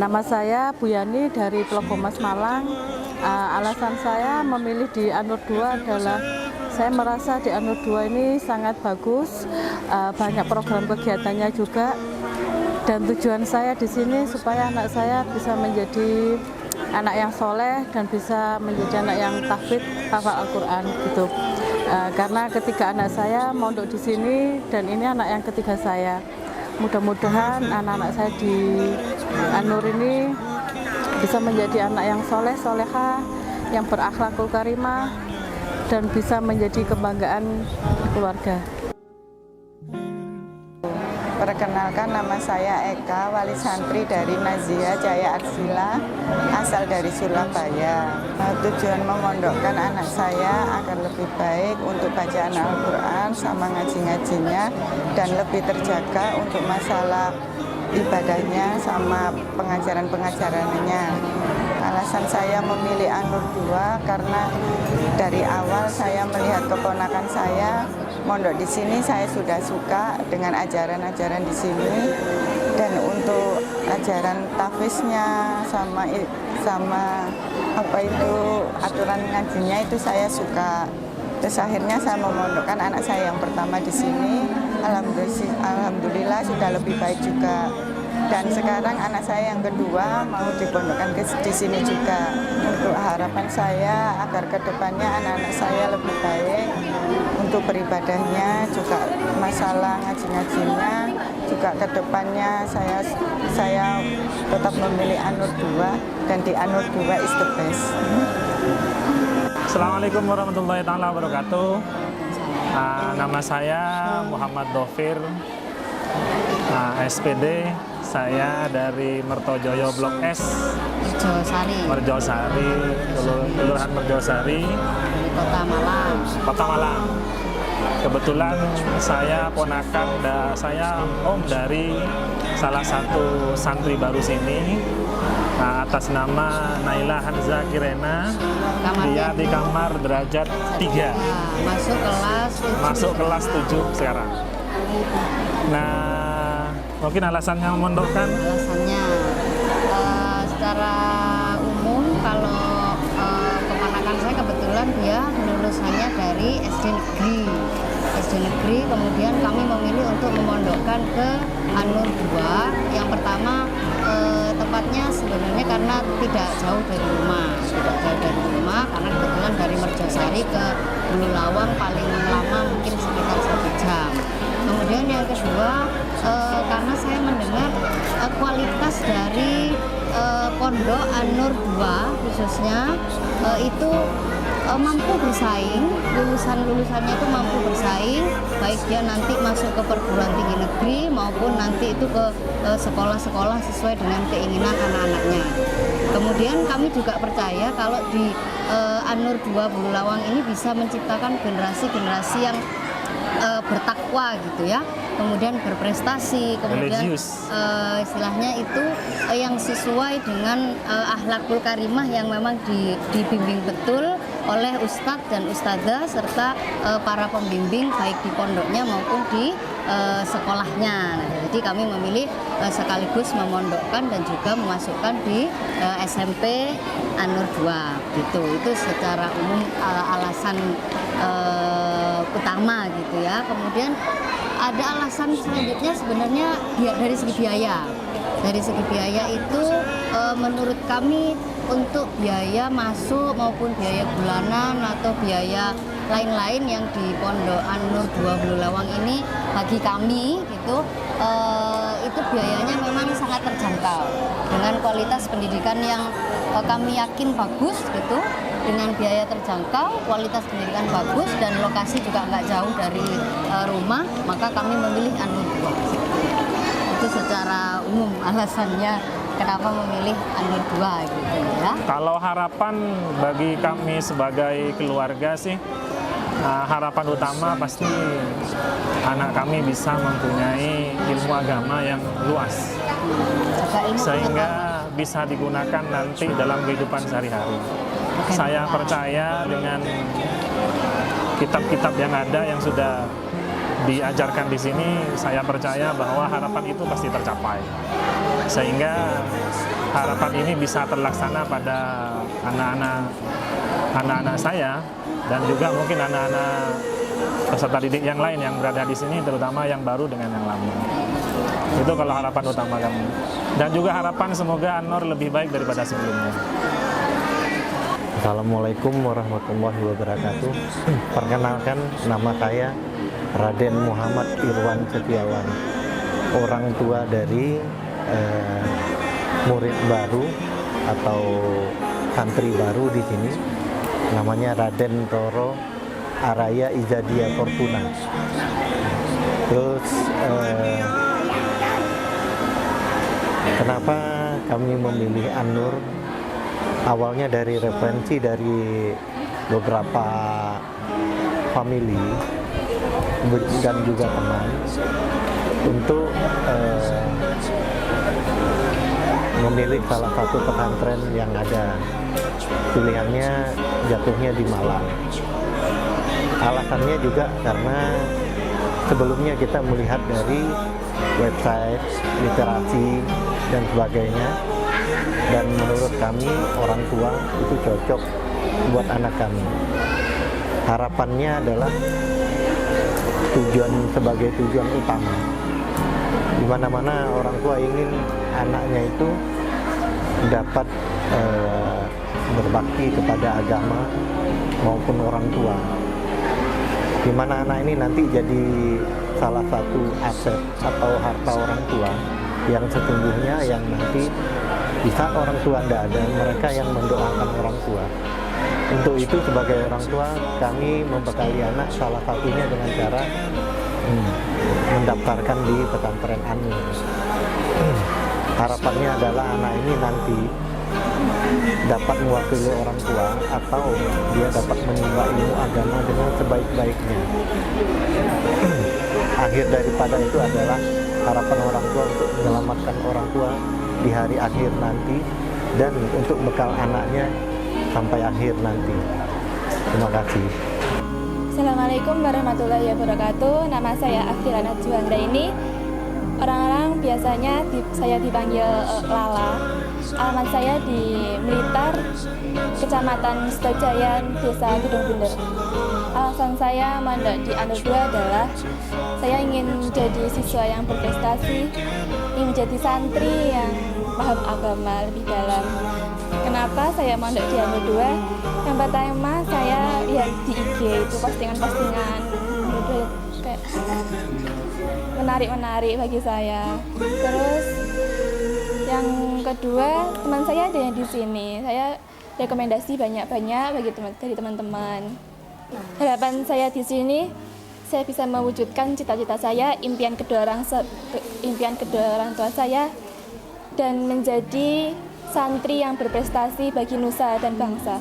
Nama saya Bu Yani dari Plogomas Malang. Alasan saya memilih di An-Nur 2 adalah saya merasa di An-Nur 2 ini sangat bagus, banyak program kegiatannya juga. Dan tujuan saya di sini supaya anak saya bisa menjadi anak yang soleh dan bisa menjadi anak yang tahfidz hafal Al-Quran gitu. Karena ketiga anak saya mondok di sini dan ini anak yang ketiga saya. Mudah-mudahan anak-anak saya di An-Nur ini bisa menjadi anak yang soleh, soleha, yang berakhlakul karimah, dan bisa menjadi kebanggaan keluarga. Perkenalkan, nama saya Eka, wali santri dari Nazia Jaya Arsila, asal dari Surabaya. Tujuan memondokkan anak saya agar lebih baik untuk bacaan Al-Quran sama ngaji-ngajinya dan lebih terjaga untuk masalah ibadahnya sama pengajaran-pengajarannya. Alasan saya memilih An-Nur 2 karena dari awal saya melihat keponakan saya mondok di sini, saya sudah suka dengan ajaran-ajaran di sini, dan untuk ajaran tahfidznya sama apa itu aturan ngajinya itu saya suka. Terus akhirnya saya memondokkan anak saya yang pertama di sini. Alhamdulillah sudah lebih baik juga. Dan sekarang anak saya yang kedua mau dipondokkan di sini juga. Untuk harapan saya agar kedepannya anak-anak saya lebih baik untuk beribadahnya, juga masalah ngaji-ngajinya, juga kedepannya saya tetap memilih An-Nur 2 dan di An-Nur 2 is the best. Assalamualaikum warahmatullahi wabarakatuh. Nama saya Muhammad Dofir, SPD. Saya dari Mertojoyo Blok S, Merjosari, Kelurahan Merjosari, Kota Malang. Kota Malang. Kebetulan saya ponakan, saya om dari salah satu santri baru sini, atas nama Naila Hanza Kirena. Dia di kamar derajat 3. Masuk kelas 7 sekarang. Nah, mungkin alasannya memondokkan? Alasannya secara umum kalau keponakan saya kebetulan dia lulusannya dari SD negeri, kemudian kami memilih untuk memondokkan ke An-Nur 2. Yang pertama tepatnya sebenarnya karena tidak jauh dari rumah, karena kebetulan dari Merjosari ke Bululawang paling lama mungkin sekitar 1 jam. Kemudian yang kedua, karena saya mendengar kualitas dari pondok An-Nur 2 khususnya itu mampu bersaing, lulusannya itu mampu bersaing, baik dia nanti masuk ke perguruan tinggi negeri maupun nanti itu ke sekolah-sekolah sesuai dengan keinginan anak-anaknya. Kemudian kami juga percaya kalau di An-Nur 2 Bululawang ini bisa menciptakan generasi-generasi yang bertakwa gitu ya, kemudian berprestasi, kemudian istilahnya itu yang sesuai dengan akhlakul karimah yang memang dibimbing betul oleh ustadz dan ustadzah serta para pembimbing baik di pondoknya maupun di sekolahnya. Jadi kami memilih sekaligus memondokkan dan juga memasukkan di SMP An-Nur 2 gitu. Itu secara umum alasan utama gitu ya. Kemudian ada alasan selanjutnya sebenarnya dari segi biaya. Dari segi biaya itu menurut kami untuk biaya masuk maupun biaya bulanan atau biaya lain-lain yang di Pondok An-Nur 2 Bululawang ini bagi kami gitu itu biayanya memang sangat terjangkau dengan kualitas pendidikan yang kami yakin bagus gitu, dengan biaya terjangkau, kualitas pendidikan bagus dan lokasi juga nggak jauh dari rumah, maka kami memilih An-Nur 2. Itu secara umum alasannya kenapa memilih An-Nur 2 gitu ya. Kalau harapan bagi kami sebagai keluarga sih, harapan utama pasti anak kami bisa mempunyai ilmu agama yang luas, sehingga bisa digunakan nanti dalam kehidupan sehari-hari. Saya percaya dengan kitab-kitab yang ada yang sudah diajarkan di sini, saya percaya bahwa harapan itu pasti tercapai. Sehingga harapan ini bisa terlaksana pada anak-anak saya dan juga mungkin anak-anak peserta didik yang lain yang berada di sini, terutama yang baru dengan yang lama. Itu kalau harapan utama kami. Dan juga harapan semoga An-Nur lebih baik daripada sebelumnya. Assalamualaikum warahmatullahi wabarakatuh. Perkenalkan, nama saya Raden Muhammad Irwan Setiawan, orang tua dari murid baru atau santri baru di sini. Namanya Raden Roro Araya Izadia Fortuna. Terus kenapa kami memilih An-Nur? Awalnya dari referensi dari beberapa family dan juga teman untuk memilih salah satu pesantren yang ada. Pilihannya jatuhnya di Malang. Alasannya juga karena sebelumnya kita melihat dari website, literasi, dan sebagainya. Dan menurut kami, orang tua itu cocok buat anak kami. Harapannya adalah sebagai tujuan utama. Di mana-mana orang tua ingin anaknya itu dapat berbakti kepada agama maupun orang tua. Di mana anak ini nanti jadi salah satu aset atau harta orang tua yang sesungguhnya yang nanti di saat orang tua tidak ada, mereka yang mendoakan orang tua. Untuk itu sebagai orang tua, kami membekali anak salah satunya dengan cara mendaftarkan di pesantren An-Nur. Harapannya adalah anak ini nanti dapat mewakili orang tua atau dia dapat menimba ilmu agama dengan sebaik-baiknya. Akhir daripada itu adalah harapan orang tua untuk menyelamatkan orang tua di hari akhir nanti dan untuk bekal anaknya sampai akhir nanti. Terima kasih. Assalamualaikum warahmatullahi wabarakatuh. Nama saya Afilana Juandra ini. Orang-orang biasanya saya dipanggil Lala. Alamat saya di Blitar, Kecamatan Sutojayan, Desa Gedung Bunder. Alasan saya mondok di An-Nur 2 adalah saya ingin menjadi siswa yang berprestasi, ingin menjadi santri yang paham agama lebih dalam. Kenapa saya mondok di An-Nur 2? Yang pertama, saya lihat di IG itu postingan-postingan kayak menarik bagi saya. Terus yang kedua, teman saya ada yang di sini. Saya rekomendasi banyak-banyak dari teman-teman. Harapan saya di sini, saya bisa mewujudkan cita-cita saya, impian kedua orang tua saya, dan menjadi santri yang berprestasi bagi nusa dan bangsa.